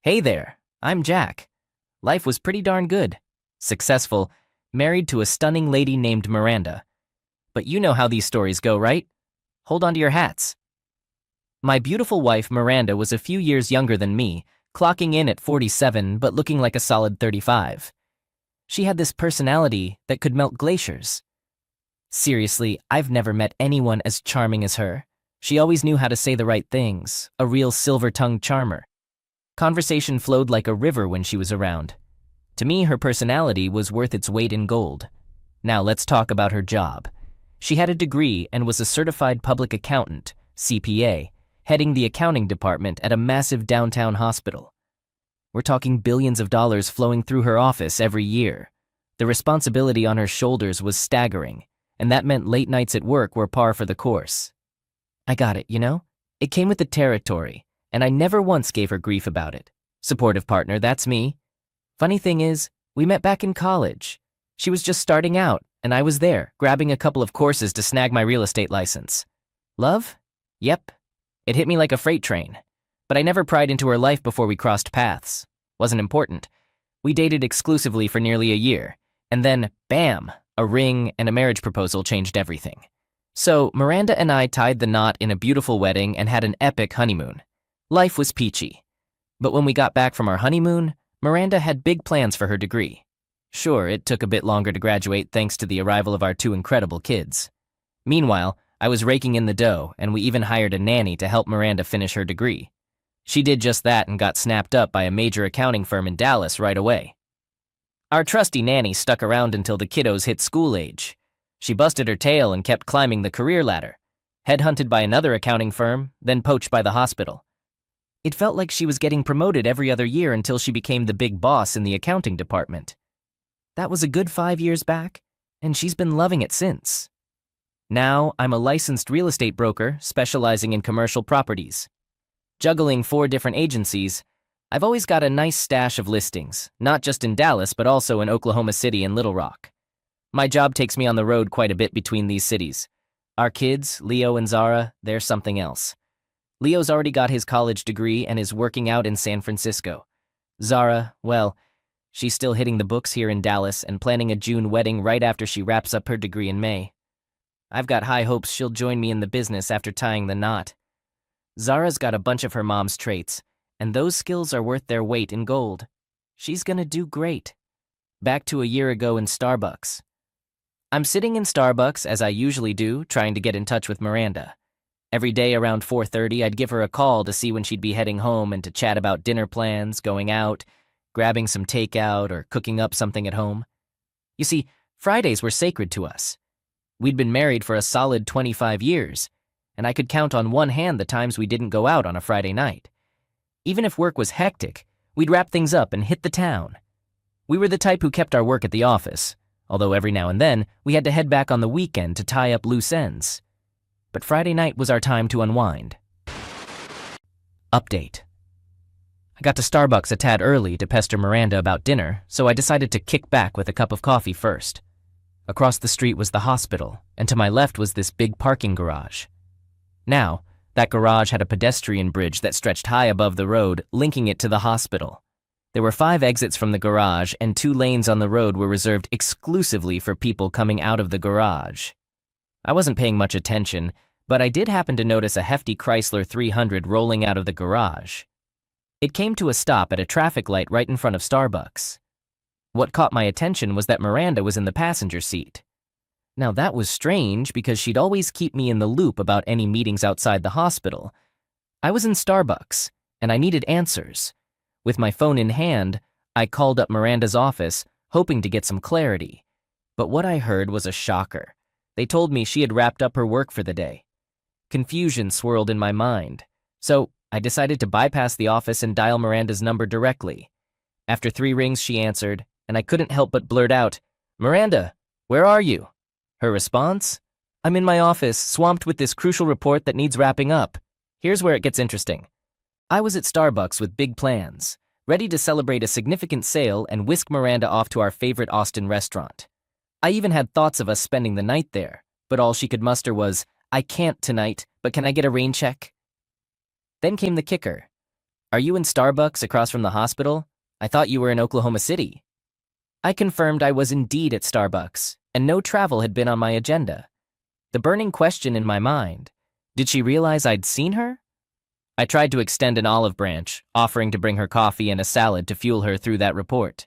Hey there, I'm Jack. Life was pretty darn good. Successful, married to a stunning lady named Miranda. But you know how these stories go, right? Hold on to your hats. My beautiful wife, Miranda, was a few years younger than me, clocking in at 47 but looking like a solid 35. She had this personality that could melt glaciers. Seriously, I've never met anyone as charming as her. She always knew how to say the right things, a real silver-tongued charmer. Conversation flowed like a river when she was around. To me, her personality was worth its weight in gold. Now let's talk about her job. She had a degree and was a certified public accountant, CPA, heading the accounting department at a massive downtown hospital. We're talking billions of dollars flowing through her office every year. The responsibility on her shoulders was staggering, and that meant late nights at work were par for the course. I got it, you know? It came with the territory, and I never once gave her grief about it. Supportive partner, that's me. Funny thing is, we met back in college. She was just starting out, and I was there, grabbing a couple of courses to snag my real estate license. Love? Yep. It hit me like a freight train. But I never pried into her life before we crossed paths. Wasn't important. We dated exclusively for nearly a year, and then, bam, a ring and a marriage proposal changed everything. So, Miranda and I tied the knot in a beautiful wedding and had an epic honeymoon. Life was peachy. But when we got back from our honeymoon, Miranda had big plans for her degree. Sure, it took a bit longer to graduate thanks to the arrival of our two incredible kids. Meanwhile, I was raking in the dough, and we even hired a nanny to help Miranda finish her degree. She did just that and got snapped up by a major accounting firm in Dallas right away. Our trusty nanny stuck around until the kiddos hit school age. She busted her tail and kept climbing the career ladder, headhunted by another accounting firm, then poached by the hospital. It felt like she was getting promoted every other year until she became the big boss in the accounting department. That was a good 5 years back, and she's been loving it since. Now, I'm a licensed real estate broker specializing in commercial properties. Juggling 4 different agencies, I've always got a nice stash of listings, not just in Dallas but also in Oklahoma City and Little Rock. My job takes me on the road quite a bit between these cities. Our kids, Leo and Zara, they're something else. Leo's already got his college degree and is working out in San Francisco. Zara, well, she's still hitting the books here in Dallas and planning a June wedding right after she wraps up her degree in May. I've got high hopes she'll join me in the business after tying the knot. Zara's got a bunch of her mom's traits, and those skills are worth their weight in gold. She's gonna do great. Back to a year ago in Starbucks. I'm sitting in Starbucks, as I usually do, trying to get in touch with Miranda. Every day around 4:30, I'd give her a call to see when she'd be heading home and to chat about dinner plans, going out, grabbing some takeout, or cooking up something at home. You see, Fridays were sacred to us. We'd been married for a solid 25 years, and I could count on one hand the times we didn't go out on a Friday night. Even if work was hectic, we'd wrap things up and hit the town. We were the type who kept our work at the office, although every now and then we had to head back on the weekend to tie up loose ends. But Friday night was our time to unwind. Update. I got to Starbucks a tad early to pester Miranda about dinner, so I decided to kick back with a cup of coffee first. Across the street was the hospital, and to my left was this big parking garage. Now, that garage had a pedestrian bridge that stretched high above the road, linking it to the hospital. There were 5 exits from the garage, and 2 lanes on the road were reserved exclusively for people coming out of the garage. I wasn't paying much attention, but I did happen to notice a hefty Chrysler 300 rolling out of the garage. It came to a stop at a traffic light right in front of Starbucks. What caught my attention was that Miranda was in the passenger seat. Now that was strange because she'd always keep me in the loop about any meetings outside the hospital. I was in Starbucks, and I needed answers. With my phone in hand, I called up Miranda's office, hoping to get some clarity. But what I heard was a shocker. They told me she had wrapped up her work for the day. Confusion swirled in my mind, so I decided to bypass the office and dial Miranda's number directly. After 3 rings, she answered, and I couldn't help but blurt out, "Miranda, where are you?" Her response? "I'm in my office, swamped with this crucial report that needs wrapping up. Here's where it gets interesting." I was at Starbucks with big plans, ready to celebrate a significant sale and whisk Miranda off to our favorite Austin restaurant. I even had thoughts of us spending the night there, but all she could muster was, "I can't tonight, but can I get a rain check?" Then came the kicker. Are you in Starbucks across from the hospital? I thought you were in Oklahoma City. I confirmed I was indeed at Starbucks, and no travel had been on my agenda. The burning question in my mind, did she realize I'd seen her? I tried to extend an olive branch, offering to bring her coffee and a salad to fuel her through that report.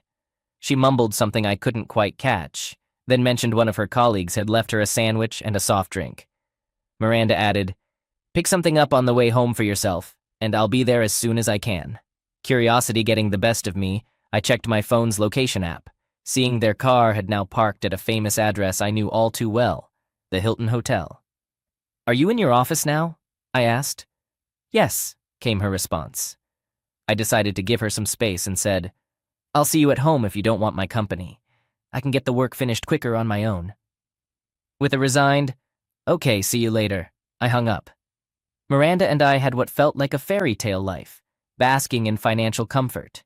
She mumbled something I couldn't quite catch, then mentioned one of her colleagues had left her a sandwich and a soft drink. Miranda added, "Pick something up on the way home for yourself, and I'll be there as soon as I can." Curiosity getting the best of me, I checked my phone's location app, seeing their car had now parked at a famous address I knew all too well, the Hilton Hotel. "Are you in your office now?" I asked. "Yes," came her response. I decided to give her some space and said, "I'll see you at home if you don't want my company. I can get the work finished quicker on my own." With a resigned, "Okay, see you later," I hung up. Miranda and I had what felt like a fairy tale life, basking in financial comfort.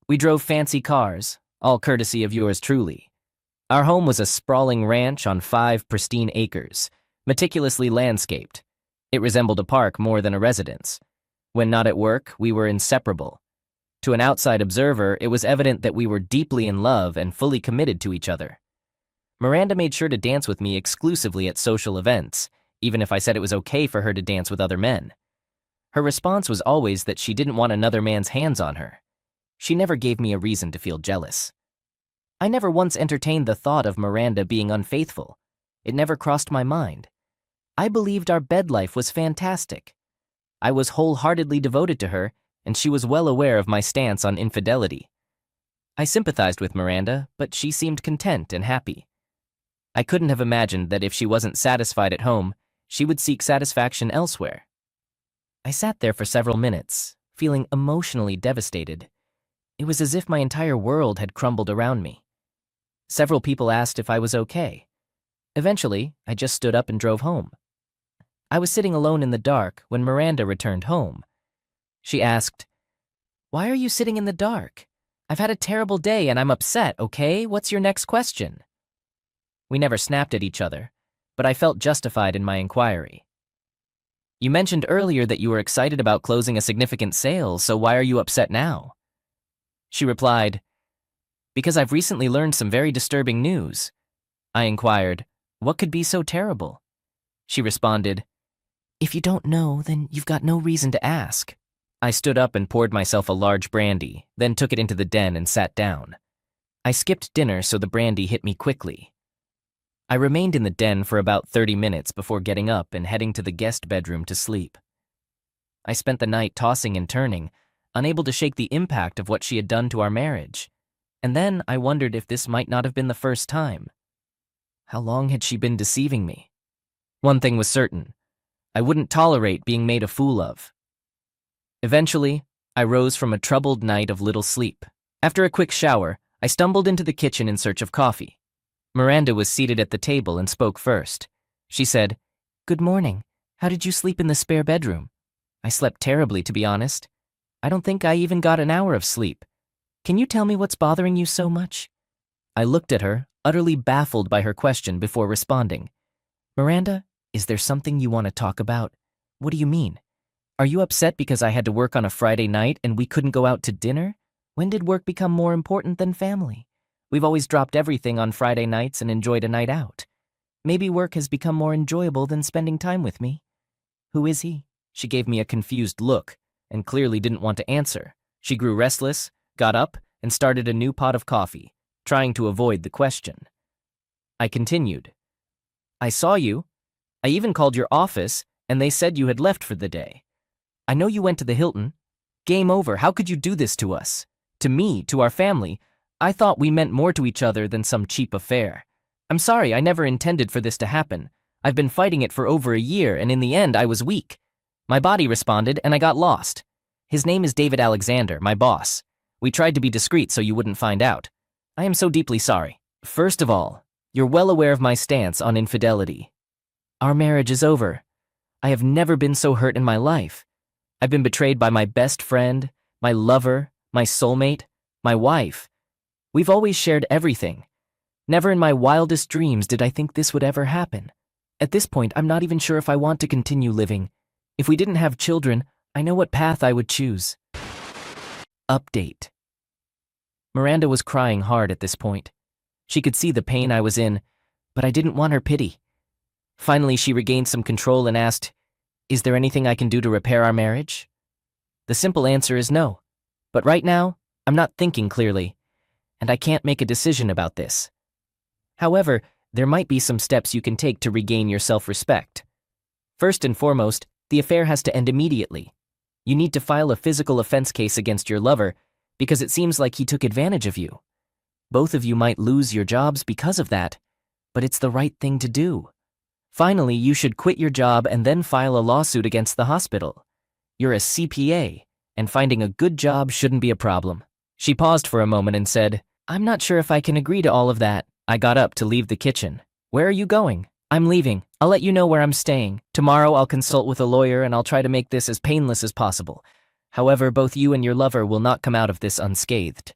We drove fancy cars, all courtesy of yours truly. Our home was a sprawling ranch on 5 pristine acres, meticulously landscaped. It resembled a park more than a residence. When not at work, we were inseparable. To an outside observer, it was evident that we were deeply in love and fully committed to each other. Miranda made sure to dance with me exclusively at social events, even if I said it was okay for her to dance with other men. Her response was always that she didn't want another man's hands on her. She never gave me a reason to feel jealous. I never once entertained the thought of Miranda being unfaithful. It never crossed my mind. I believed our bed life was fantastic. I was wholeheartedly devoted to her, and she was well aware of my stance on infidelity. I sympathized with Miranda, but she seemed content and happy. I couldn't have imagined that if she wasn't satisfied at home, she would seek satisfaction elsewhere. I sat there for several minutes, feeling emotionally devastated. It was as if my entire world had crumbled around me. Several people asked if I was okay. Eventually, I just stood up and drove home. I was sitting alone in the dark when Miranda returned home. She asked, "Why are you sitting in the dark? I've had a terrible day and I'm upset, okay? What's your next question?" We never snapped at each other, but I felt justified in my inquiry. "You mentioned earlier that you were excited about closing a significant sale, so why are you upset now?" She replied, "Because I've recently learned some very disturbing news." I inquired, "What could be so terrible?" She responded, "If you don't know, then you've got no reason to ask." I stood up and poured myself a large brandy, then took it into the den and sat down. I skipped dinner so the brandy hit me quickly. I remained in the den for about 30 minutes before getting up and heading to the guest bedroom to sleep. I spent the night tossing and turning, unable to shake the impact of what she had done to our marriage. And then I wondered if this might not have been the first time. How long had she been deceiving me? One thing was certain. I wouldn't tolerate being made a fool of. Eventually, I rose from a troubled night of little sleep. After a quick shower, I stumbled into the kitchen in search of coffee. Miranda was seated at the table and spoke first. She said, "Good morning. How did you sleep in the spare bedroom?" "I slept terribly, to be honest. I don't think I even got an hour of sleep. Can you tell me what's bothering you so much?" I looked at her, utterly baffled by her question before responding. "Miranda, is there something you want to talk about? What do you mean? Are you upset because I had to work on a Friday night and we couldn't go out to dinner? When did work become more important than family? We've always dropped everything on Friday nights and enjoyed a night out. Maybe work has become more enjoyable than spending time with me." "Who is he?" She gave me a confused look and clearly didn't want to answer. She grew restless, got up, and started a new pot of coffee, trying to avoid the question. I continued. "I saw you. I even called your office, and they said you had left for the day. I know you went to the Hilton. Game over. How could you do this to us? To me, to our family. I thought we meant more to each other than some cheap affair. I'm sorry, I never intended for this to happen. I've been fighting it for over a year, and in the end, I was weak. My body responded, and I got lost. His name is David Alexander, my boss. We tried to be discreet so you wouldn't find out. I am so deeply sorry. First of all, you're well aware of my stance on infidelity. Our marriage is over. I have never been so hurt in my life. I've been betrayed by my best friend, my lover, my soulmate, my wife. We've always shared everything. Never in my wildest dreams did I think this would ever happen. At this point, I'm not even sure if I want to continue living. If we didn't have children, I know what path I would choose." Update. Miranda was crying hard at this point. She could see the pain I was in, but I didn't want her pity. Finally, she regained some control and asked, "Is there anything I can do to repair our marriage?" The simple answer is no. But right now, I'm not thinking clearly, and I can't make a decision about this. However, there might be some steps you can take to regain your self-respect. First and foremost, the affair has to end immediately. You need to file a physical offense case against your lover because it seems like he took advantage of you. Both of you might lose your jobs because of that, but it's the right thing to do. Finally, you should quit your job and then file a lawsuit against the hospital. You're a CPA, and finding a good job shouldn't be a problem. She paused for a moment and said, "I'm not sure if I can agree to all of that." I got up to leave the kitchen. "Where are you going?" "I'm leaving. I'll let you know where I'm staying. Tomorrow I'll consult with a lawyer and I'll try to make this as painless as possible. However, both you and your lover will not come out of this unscathed.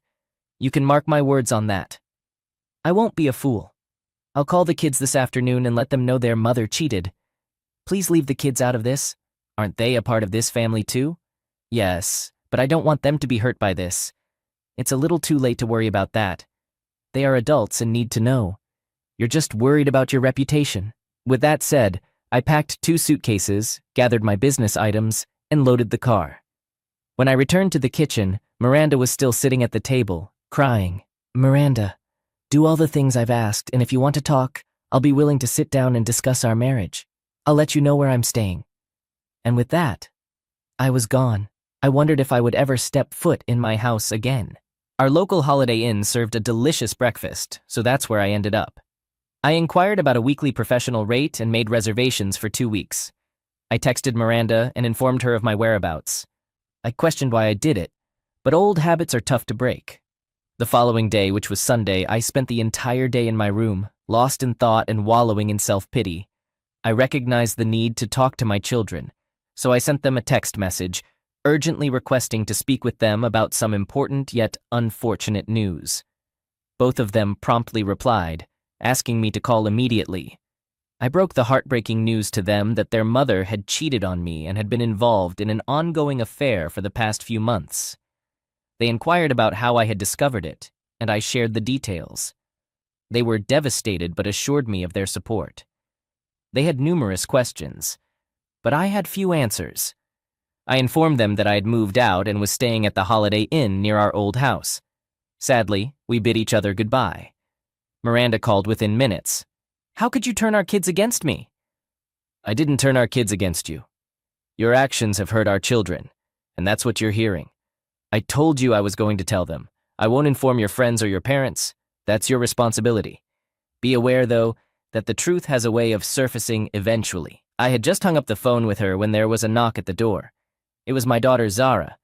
You can mark my words on that. I won't be a fool. I'll call the kids this afternoon and let them know their mother cheated. Please leave the kids out of this. Aren't they a part of this family too?" "Yes, but I don't want them to be hurt by this. It's a little too late to worry about that. They are adults and need to know. You're just worried about your reputation." With that said, I packed 2 suitcases, gathered my business items, and loaded the car. When I returned to the kitchen, Miranda was still sitting at the table, crying. "Miranda, do all the things I've asked, and if you want to talk, I'll be willing to sit down and discuss our marriage. I'll let you know where I'm staying." And with that, I was gone. I wondered if I would ever step foot in my house again. Our local Holiday Inn served a delicious breakfast, so that's where I ended up. I inquired about a weekly professional rate and made reservations for 2 weeks. I texted Miranda and informed her of my whereabouts. I questioned why I did it, but old habits are tough to break. The following day, which was Sunday, I spent the entire day in my room, lost in thought and wallowing in self-pity. I recognized the need to talk to my children, so I sent them a text message, urgently requesting to speak with them about some important yet unfortunate news. Both of them promptly replied, asking me to call immediately. I broke the heartbreaking news to them that their mother had cheated on me and had been involved in an ongoing affair for the past few months. They inquired about how I had discovered it, and I shared the details. They were devastated but assured me of their support. They had numerous questions, but I had few answers. I informed them that I had moved out and was staying at the Holiday Inn near our old house. Sadly, we bid each other goodbye. Miranda called within minutes. "How could you turn our kids against me?" "I didn't turn our kids against you. Your actions have hurt our children, and that's what you're hearing. I told you I was going to tell them. I won't inform your friends or your parents. That's your responsibility. Be aware, though, that the truth has a way of surfacing eventually." I had just hung up the phone with her when there was a knock at the door. It was my daughter Zara.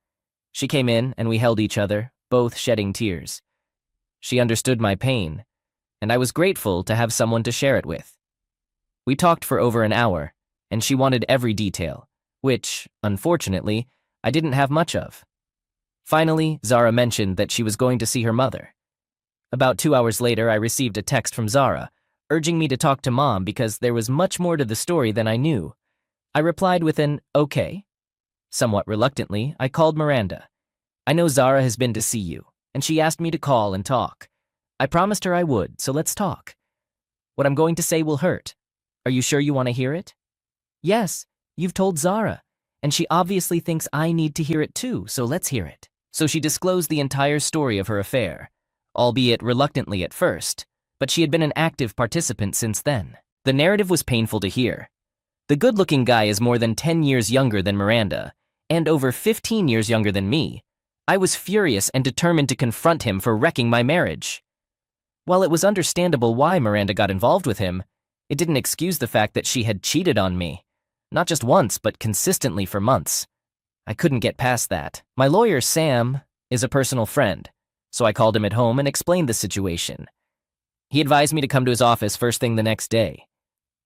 She came in and we held each other, both shedding tears. She understood my pain, and I was grateful to have someone to share it with. We talked for over an hour, and she wanted every detail, which, unfortunately, I didn't have much of. Finally, Zara mentioned that she was going to see her mother. About 2 hours later, I received a text from Zara, urging me to talk to Mom because there was much more to the story than I knew. I replied with an "okay." Somewhat reluctantly, I called Miranda. "I know Zara has been to see you, and she asked me to call and talk. I promised her I would, so let's talk. What I'm going to say will hurt. Are you sure you want to hear it?" "Yes, you've told Zara, and she obviously thinks I need to hear it too, so let's hear it." So she disclosed the entire story of her affair, albeit reluctantly at first, but she had been an active participant since then. The narrative was painful to hear. The good-looking guy is more than 10 years younger than Miranda, and over 15 years younger than me. I was furious and determined to confront him for wrecking my marriage. While it was understandable why Miranda got involved with him, it didn't excuse the fact that she had cheated on me. Not just once, but consistently for months. I couldn't get past that. My lawyer, Sam, is a personal friend, so I called him at home and explained the situation. He advised me to come to his office first thing the next day.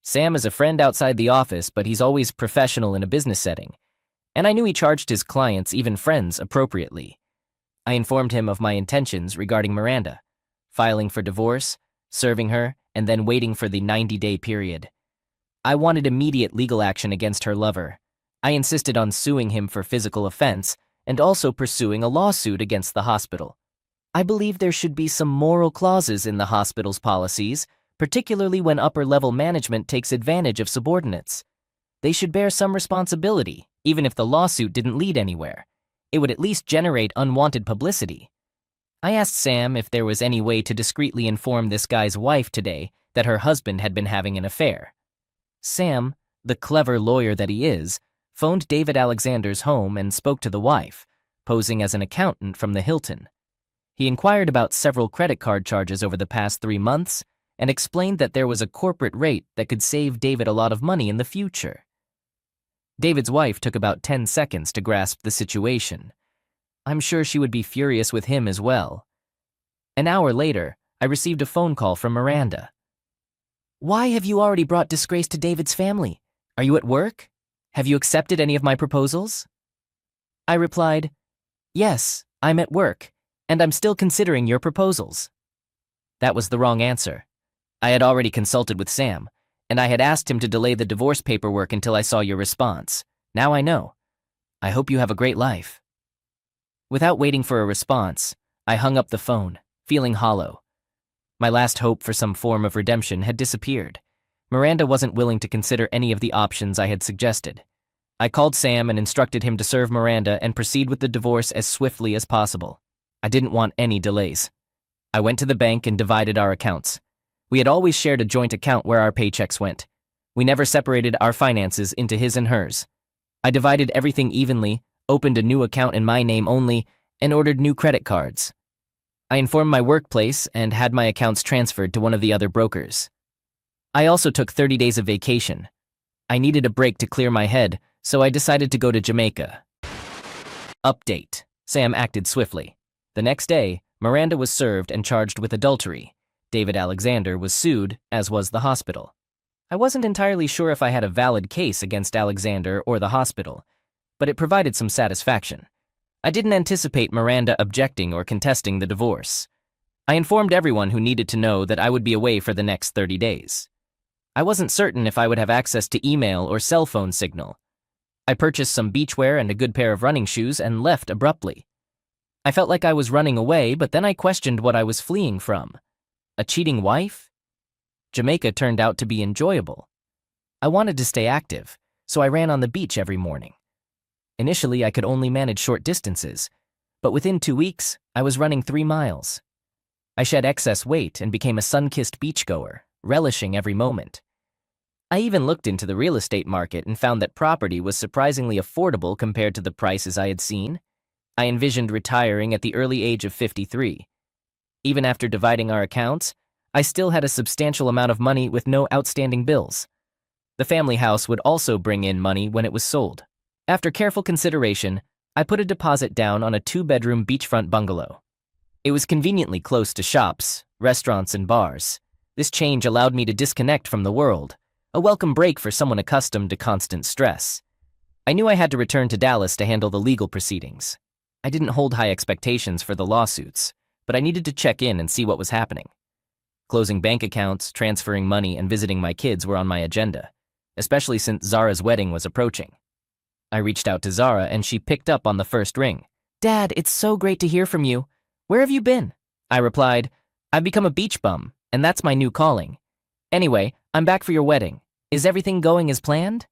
Sam is a friend outside the office, but he's always professional in a business setting, and I knew he charged his clients, even friends, appropriately. I informed him of my intentions regarding Miranda, filing for divorce, serving her, and then waiting for the 90-day period. I wanted immediate legal action against her lover. I insisted on suing him for physical offense and also pursuing a lawsuit against the hospital. I believe there should be some moral clauses in the hospital's policies, particularly when upper-level management takes advantage of subordinates. They should bear some responsibility, even if the lawsuit didn't lead anywhere. It would at least generate unwanted publicity. I asked Sam if there was any way to discreetly inform this guy's wife today that her husband had been having an affair. Sam, the clever lawyer that he is, phoned David Alexander's home and spoke to the wife, posing as an accountant from the Hilton. He inquired about several credit card charges over the past 3 months and explained that there was a corporate rate that could save David a lot of money in the future. David's wife took about 10 seconds to grasp the situation. I'm sure she would be furious with him as well. An hour later, I received a phone call from Miranda. "Why have you already brought disgrace to David's family? Are you at work? Have you accepted any of my proposals?" I replied, "Yes, I'm at work, and I'm still considering your proposals." That was the wrong answer. I had already consulted with Sam, and I had asked him to delay the divorce paperwork until I saw your response. Now I know. I hope you have a great life. Without waiting for a response, I hung up the phone, feeling hollow. My last hope for some form of redemption had disappeared. Miranda wasn't willing to consider any of the options I had suggested. I called Sam and instructed him to serve Miranda and proceed with the divorce as swiftly as possible. I didn't want any delays. I went to the bank and divided our accounts. We had always shared a joint account where our paychecks went. We never separated our finances into his and hers. I divided everything evenly, opened a new account in my name only, and ordered new credit cards. I informed my workplace and had my accounts transferred to one of the other brokers. I also took 30 days of vacation. I needed a break to clear my head, so I decided to go to Jamaica. Update. Sam acted swiftly. The next day, Miranda was served and charged with adultery. David Alexander was sued, as was the hospital. I wasn't entirely sure if I had a valid case against Alexander or the hospital, but it provided some satisfaction. I didn't anticipate Miranda objecting or contesting the divorce. I informed everyone who needed to know that I would be away for the next 30 days. I wasn't certain if I would have access to email or cell phone signal. I purchased some beachwear and a good pair of running shoes and left abruptly. I felt like I was running away, but then I questioned what I was fleeing from. A cheating wife? Jamaica turned out to be enjoyable. I wanted to stay active, so I ran on the beach every morning. Initially, I could only manage short distances, but within 2 weeks, I was running 3 miles. I shed excess weight and became a sun-kissed beachgoer, relishing every moment. I even looked into the real estate market and found that property was surprisingly affordable compared to the prices I had seen. I envisioned retiring at the early age of 53. Even after dividing our accounts, I still had a substantial amount of money with no outstanding bills. The family house would also bring in money when it was sold. After careful consideration, I put a deposit down on a 2-bedroom beachfront bungalow. It was conveniently close to shops, restaurants, and bars. This change allowed me to disconnect from the world, a welcome break for someone accustomed to constant stress. I knew I had to return to Dallas to handle the legal proceedings. I didn't hold high expectations for the lawsuits, but I needed to check in and see what was happening. Closing bank accounts, transferring money, and visiting my kids were on my agenda, especially since Zara's wedding was approaching. I reached out to Zara and she picked up on the first ring. "Dad, it's so great to hear from you. Where have you been?" I replied, "I've become a beach bum, and that's my new calling. Anyway, I'm back for your wedding. Is everything going as planned?"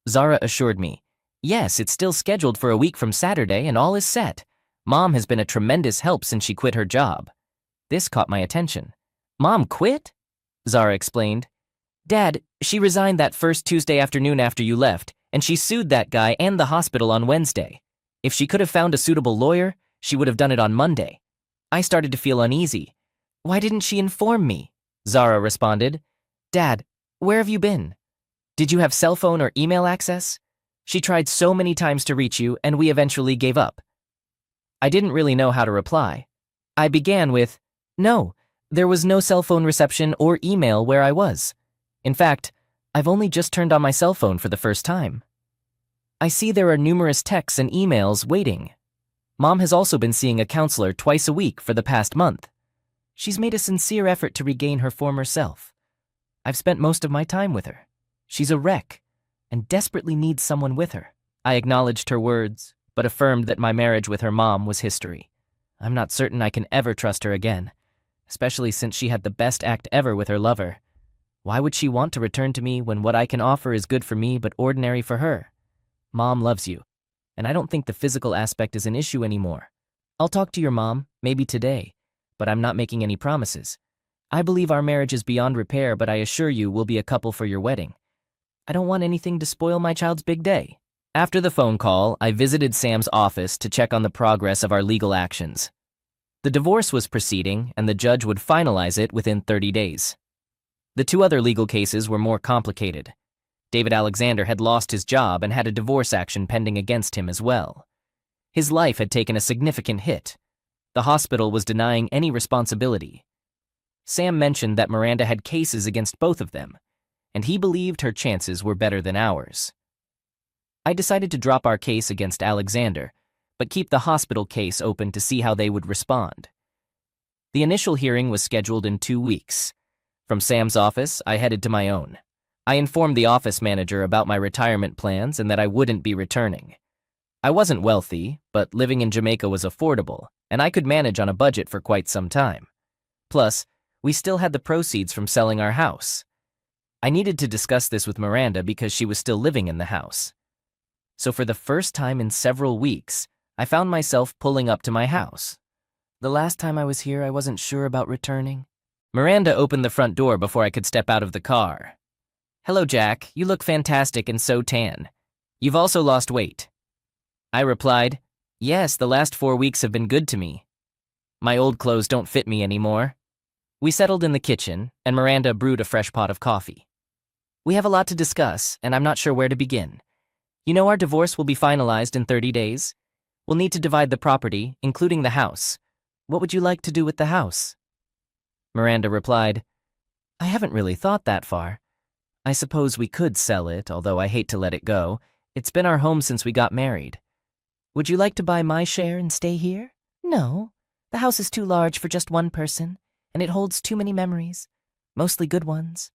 Zara assured me, "Yes, it's still scheduled for a week from Saturday and all is set. Mom has been a tremendous help since she quit her job." This caught my attention. "Mom quit?" Zara explained. "Dad, she resigned that first Tuesday afternoon after you left, and she sued that guy and the hospital on Wednesday. If she could have found a suitable lawyer, she would have done it on Monday." I started to feel uneasy. "Why didn't she inform me?" Zara responded. "Dad, where have you been? Did you have cell phone or email access? She tried so many times to reach you, and we eventually gave up." I didn't really know how to reply. I began with, "No, there was no cell phone reception or email where I was. In fact, I've only just turned on my cell phone for the first time. I see there are numerous texts and emails waiting. Mom has also been seeing a counselor twice a week for the past month. She's made a sincere effort to regain her former self. I've spent most of my time with her. She's a wreck and desperately needs someone with her." I acknowledged her words, but affirmed that my marriage with her mom was history. I'm not certain I can ever trust her again, especially since she had the best act ever with her lover. Why would she want to return to me when what I can offer is good for me but ordinary for her? Mom loves you, and I don't think the physical aspect is an issue anymore. I'll talk to your mom, maybe today, but I'm not making any promises. I believe our marriage is beyond repair, but I assure you we'll be a couple for your wedding. I don't want anything to spoil my child's big day. After the phone call, I visited Sam's office to check on the progress of our legal actions. The divorce was proceeding, and the judge would finalize it within 30 days. The two other legal cases were more complicated. David Alexander had lost his job and had a divorce action pending against him as well. His life had taken a significant hit. The hospital was denying any responsibility. Sam mentioned that Miranda had cases against both of them, and he believed her chances were better than ours. I decided to drop our case against Alexander, but keep the hospital case open to see how they would respond. The initial hearing was scheduled in 2 weeks. From Sam's office, I headed to my own. I informed the office manager about my retirement plans and that I wouldn't be returning. I wasn't wealthy, but living in Jamaica was affordable, and I could manage on a budget for quite some time. Plus, we still had the proceeds from selling our house. I needed to discuss this with Miranda because she was still living in the house. So for the first time in several weeks, I found myself pulling up to my house. The last time I was here, I wasn't sure about returning. Miranda opened the front door before I could step out of the car. "Hello, Jack. You look fantastic and so tan. You've also lost weight." I replied, "Yes, the last 4 weeks have been good to me. My old clothes don't fit me anymore." We settled in the kitchen, and Miranda brewed a fresh pot of coffee. "We have a lot to discuss, and I'm not sure where to begin. You know our divorce will be finalized in 30 days. We'll need to divide the property, including the house. What would you like to do with the house?" Miranda replied, "I haven't really thought that far. I suppose we could sell it, although I hate to let it go. It's been our home since we got married. Would you like to buy my share and stay here?" "No. The house is too large for just one person, and it holds too many memories, mostly good ones.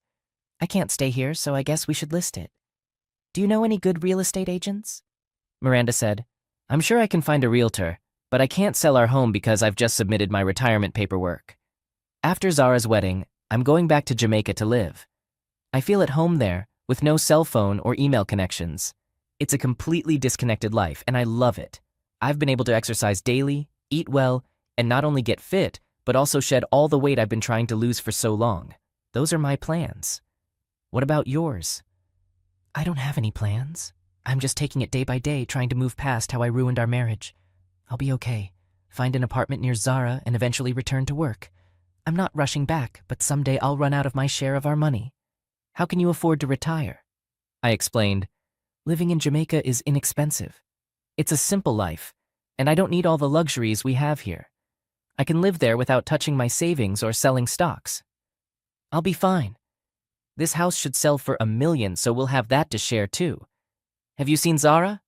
I can't stay here, so I guess we should list it. Do you know any good real estate agents?" Miranda said, "I'm sure I can find a realtor, but I can't sell our home because I've just submitted my retirement paperwork. After Zara's wedding, I'm going back to Jamaica to live. I feel at home there, with no cell phone or email connections. It's a completely disconnected life, and I love it. I've been able to exercise daily, eat well, and not only get fit, but also shed all the weight I've been trying to lose for so long. Those are my plans. What about yours?" "I don't have any plans. I'm just taking it day by day, trying to move past how I ruined our marriage. I'll be okay. Find an apartment near Zara and eventually return to work. I'm not rushing back, but someday I'll run out of my share of our money. How can you afford to retire?" I explained, "Living in Jamaica is inexpensive. It's a simple life, and I don't need all the luxuries we have here. I can live there without touching my savings or selling stocks. I'll be fine. This house should sell for $1 million, so we'll have that to share too. Have you seen Zara?"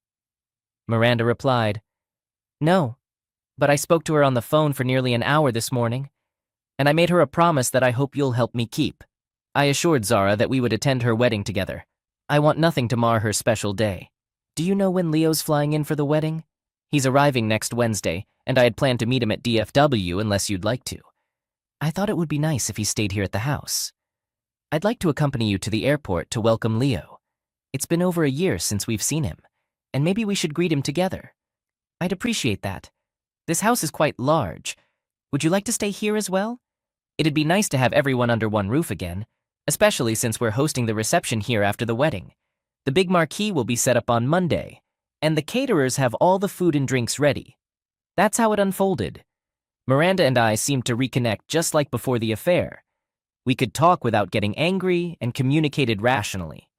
Miranda replied, "No, but I spoke to her on the phone for nearly an hour this morning, and I made her a promise that I hope you'll help me keep. I assured Zara that we would attend her wedding together. I want nothing to mar her special day. Do you know when Leo's flying in for the wedding? He's arriving next Wednesday, and I had planned to meet him at DFW unless you'd like to. I thought it would be nice if he stayed here at the house. I'd like to accompany you to the airport to welcome Leo. It's been over a year since we've seen him, and maybe we should greet him together. I'd appreciate that. This house is quite large. Would you like to stay here as well? It'd be nice to have everyone under one roof again, especially since we're hosting the reception here after the wedding. The big marquee will be set up on Monday, and the caterers have all the food and drinks ready." That's how it unfolded. Miranda and I seemed to reconnect just like before the affair. We could talk without getting angry and communicated rationally.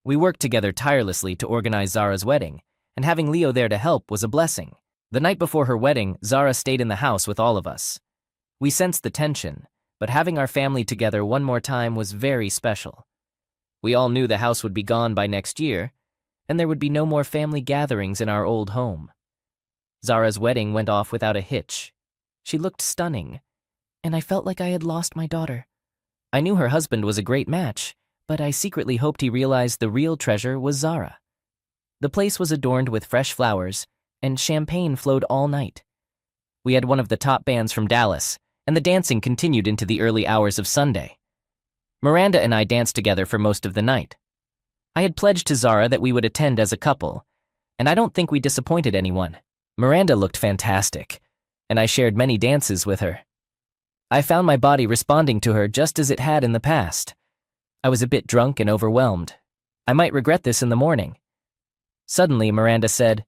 We worked together tirelessly to organize Zara's wedding, and having Leo there to help was a blessing. The night before her wedding, Zara stayed in the house with all of us. We sensed the tension, but having our family together one more time was very special. We all knew the house would be gone by next year, and there would be no more family gatherings in our old home. Zara's wedding went off without a hitch. She looked stunning, and I felt like I had lost my daughter. I knew her husband was a great match, but I secretly hoped he realized the real treasure was Zara. The place was adorned with fresh flowers, and champagne flowed all night. We had one of the top bands from Dallas, and the dancing continued into the early hours of Sunday. Miranda and I danced together for most of the night. I had pledged to Zara that we would attend as a couple, and I don't think we disappointed anyone. Miranda looked fantastic, and I shared many dances with her. I found my body responding to her just as it had in the past. I was a bit drunk and overwhelmed. I might regret this in the morning. Suddenly, Miranda said,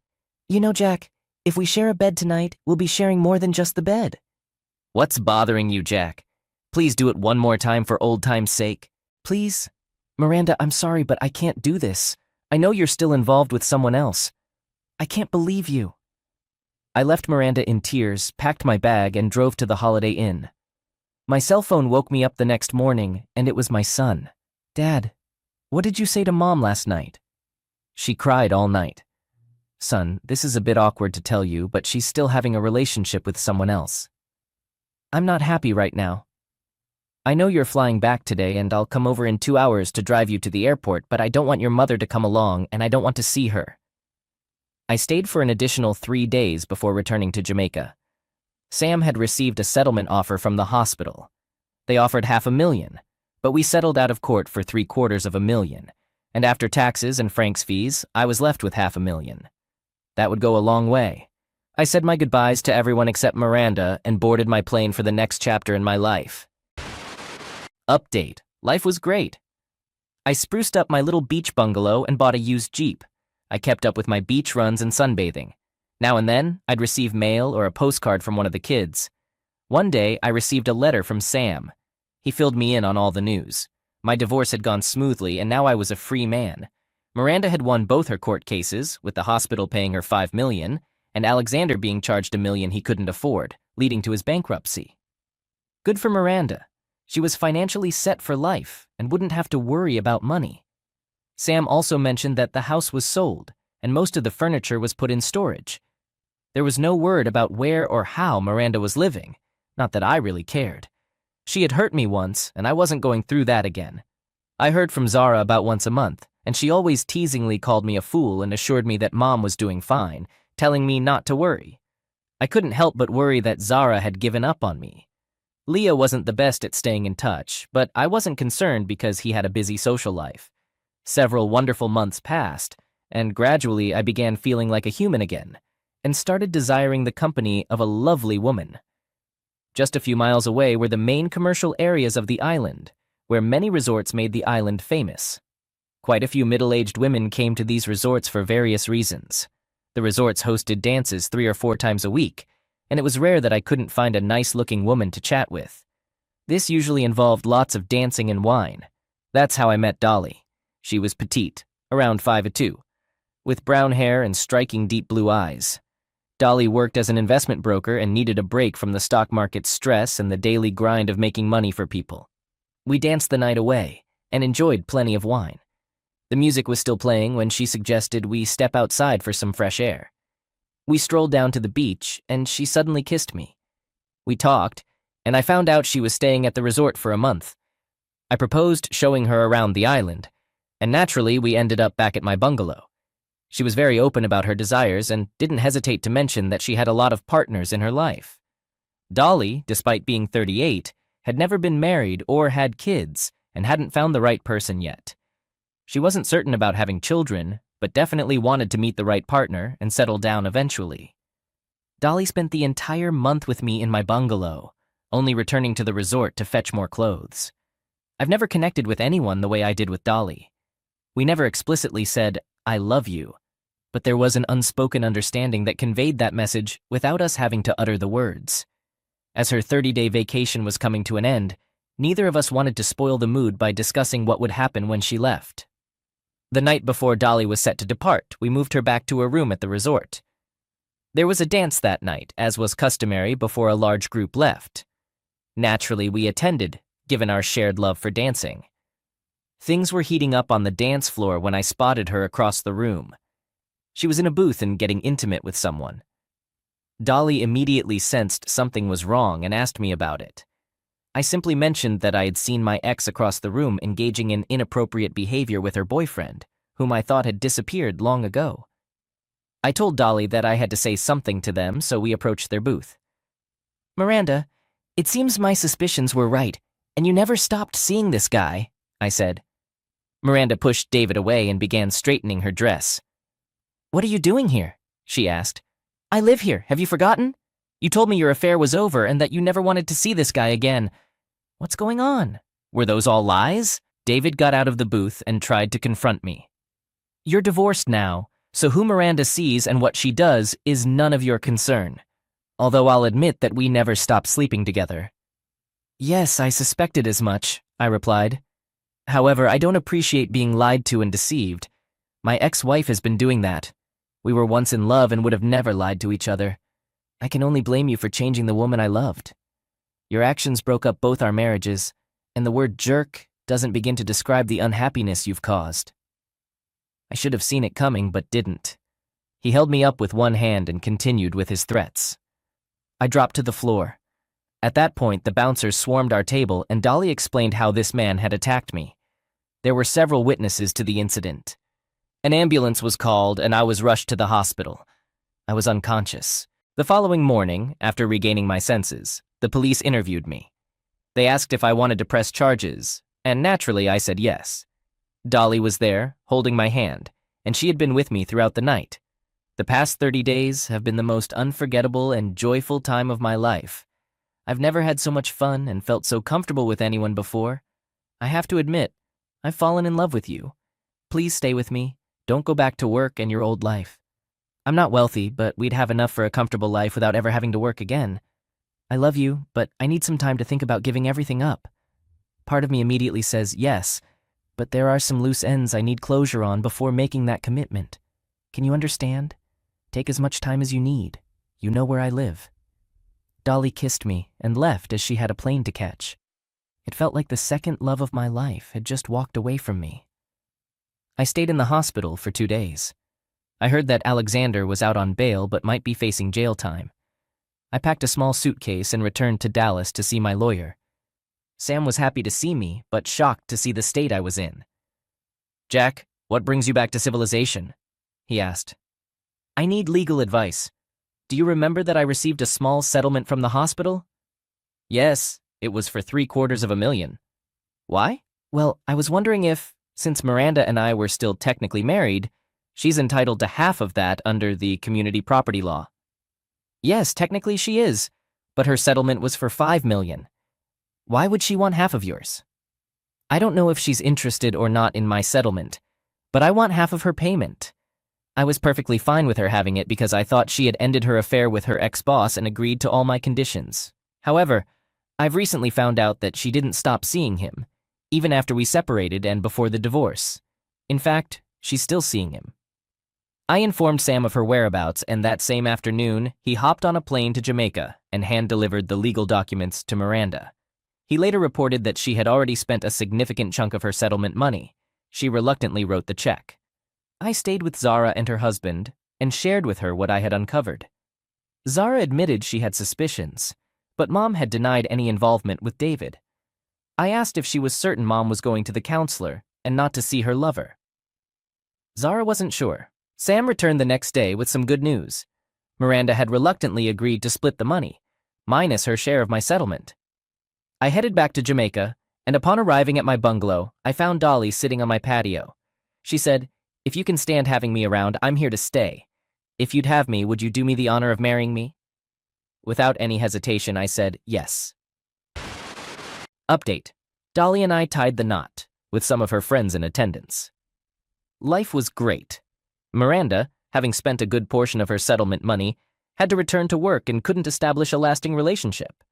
"You know, Jack, if we share a bed tonight, we'll be sharing more than just the bed." "What's bothering you, Jack? Please do it one more time for old time's sake." "Please? Miranda, I'm sorry, but I can't do this. I know you're still involved with someone else. I can't believe you." I left Miranda in tears, packed my bag, and drove to the Holiday Inn. My cell phone woke me up the next morning, and it was my son. "Dad, what did you say to Mom last night?" She cried all night. "Son, this is a bit awkward to tell you, but she's still having a relationship with someone else. I'm not happy right now. I know you're flying back today, and I'll come over in 2 hours to drive you to the airport, but I don't want your mother to come along, and I don't want to see her." I stayed for an additional 3 days before returning to Jamaica. Sam had received a settlement offer from the hospital. They offered $500,000, but we settled out of court for $750,000, and after taxes and Frank's fees, I was left with $500,000. That would go a long way. I said my goodbyes to everyone except Miranda and boarded my plane for the next chapter in my life. Update. Life was great. I spruced up my little beach bungalow and bought a used Jeep. I kept up with my beach runs and sunbathing. Now and then, I'd receive mail or a postcard from one of the kids. One day, I received a letter from Sam. He filled me in on all the news. My divorce had gone smoothly, and now I was a free man. Miranda had won both her court cases, with the hospital paying her $5 million, and Alexander being charged $1 million he couldn't afford, leading to his bankruptcy. Good for Miranda. She was financially set for life and wouldn't have to worry about money. Sam also mentioned that the house was sold, and most of the furniture was put in storage. There was no word about where or how Miranda was living, not that I really cared. She had hurt me once, and I wasn't going through that again. I heard from Zara about once a month, and she always teasingly called me a fool and assured me that Mom was doing fine, telling me not to worry. I couldn't help but worry that Zara had given up on me. Leah wasn't the best at staying in touch, but I wasn't concerned because he had a busy social life. Several wonderful months passed, and gradually I began feeling like a human again, and started desiring the company of a lovely woman. Just a few miles away were the main commercial areas of the island, where many resorts made the island famous. Quite a few middle-aged women came to these resorts for various reasons. The resorts hosted dances 3 or 4 times a week, and it was rare that I couldn't find a nice-looking woman to chat with. This usually involved lots of dancing and wine. That's how I met Dolly. She was petite, around 5'2", with brown hair and striking deep blue eyes. Dolly worked as an investment broker and needed a break from the stock market's stress and the daily grind of making money for people. We danced the night away and enjoyed plenty of wine. The music was still playing when she suggested we step outside for some fresh air. We strolled down to the beach, and she suddenly kissed me. We talked, and I found out she was staying at the resort for a month. I proposed showing her around the island, and naturally we ended up back at my bungalow. She was very open about her desires and didn't hesitate to mention that she had a lot of partners in her life. Dolly, despite being 38, had never been married or had kids and hadn't found the right person yet. She wasn't certain about having children, but definitely wanted to meet the right partner and settle down eventually. Dolly spent the entire month with me in my bungalow, only returning to the resort to fetch more clothes. I've never connected with anyone the way I did with Dolly. We never explicitly said, "I love you," but there was an unspoken understanding that conveyed that message without us having to utter the words. As her 30-day vacation was coming to an end, neither of us wanted to spoil the mood by discussing what would happen when she left. The night before Dolly was set to depart, we moved her back to her room at the resort. There was a dance that night, as was customary before a large group left. Naturally, we attended, given our shared love for dancing. Things were heating up on the dance floor when I spotted her across the room. She was in a booth and getting intimate with someone. Dolly immediately sensed something was wrong and asked me about it. I simply mentioned that I had seen my ex across the room engaging in inappropriate behavior with her boyfriend, whom I thought had disappeared long ago. I told Dolly that I had to say something to them, so we approached their booth. "Miranda, it seems my suspicions were right, and you never stopped seeing this guy," I said. Miranda pushed David away and began straightening her dress. "What are you doing here?" she asked. "I live here, have you forgotten? You told me your affair was over and that you never wanted to see this guy again. What's going on? Were those all lies?" David got out of the booth and tried to confront me. "You're divorced now, so who Miranda sees and what she does is none of your concern. Although I'll admit that we never stopped sleeping together." "Yes, I suspected as much," I replied. "However, I don't appreciate being lied to and deceived. My ex-wife has been doing that. We were once in love and would have never lied to each other. I can only blame you for changing the woman I loved. Your actions broke up both our marriages, and the word jerk doesn't begin to describe the unhappiness you've caused." I should have seen it coming, but didn't. He held me up with one hand and continued with his threats. I dropped to the floor. At that point, the bouncers swarmed our table, and Dolly explained how this man had attacked me. There were several witnesses to the incident. An ambulance was called, and I was rushed to the hospital. I was unconscious. The following morning, after regaining my senses, the police interviewed me. They asked if I wanted to press charges, and naturally I said yes. Dolly was there, holding my hand, and she had been with me throughout the night. The past 30 days have been the most unforgettable and joyful time of my life. I've never had so much fun and felt so comfortable with anyone before. I have to admit, I've fallen in love with you. Please stay with me. Don't go back to work and your old life. I'm not wealthy, but we'd have enough for a comfortable life without ever having to work again. I love you, but I need some time to think about giving everything up. Part of me immediately says yes, but there are some loose ends I need closure on before making that commitment. Can you understand? Take as much time as you need. You know where I live." Dolly kissed me and left as she had a plane to catch. It felt like the second love of my life had just walked away from me. I stayed in the hospital for 2 days. I heard that Alexander was out on bail but might be facing jail time. I packed a small suitcase and returned to Dallas to see my lawyer. Sam was happy to see me, but shocked to see the state I was in. "Jack, what brings you back to civilization?" he asked. "I need legal advice. Do you remember that I received a small settlement from the hospital?" "Yes, it was for $750,000. Why?" "Well, I was wondering if, since Miranda and I were still technically married, she's entitled to half of that under the community property law." "Yes, technically she is, but her settlement was for $5 million. Why would she want half of yours?" "I don't know if she's interested or not in my settlement, but I want half of her payment. I was perfectly fine with her having it because I thought she had ended her affair with her ex-boss and agreed to all my conditions. However, I've recently found out that she didn't stop seeing him, even after we separated and before the divorce. In fact, she's still seeing him." I informed Sam of her whereabouts, and that same afternoon, he hopped on a plane to Jamaica and hand-delivered the legal documents to Miranda. He later reported that she had already spent a significant chunk of her settlement money. She reluctantly wrote the check. I stayed with Zara and her husband and shared with her what I had uncovered. Zara admitted she had suspicions, but Mom had denied any involvement with David. I asked if she was certain Mom was going to the counselor and not to see her lover. Zara wasn't sure. Sam returned the next day with some good news. Miranda had reluctantly agreed to split the money, minus her share of my settlement. I headed back to Jamaica, and upon arriving at my bungalow, I found Dolly sitting on my patio. She said, "If you can stand having me around, I'm here to stay. If you'd have me, would you do me the honor of marrying me?" Without any hesitation, I said yes. Update. Dolly and I tied the knot, with some of her friends in attendance. Life was great. Miranda, having spent a good portion of her settlement money, had to return to work and couldn't establish a lasting relationship.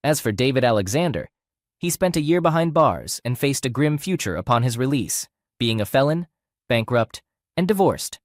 As for David Alexander, he spent a year behind bars and faced a grim future upon his release, being a felon, bankrupt, and divorced.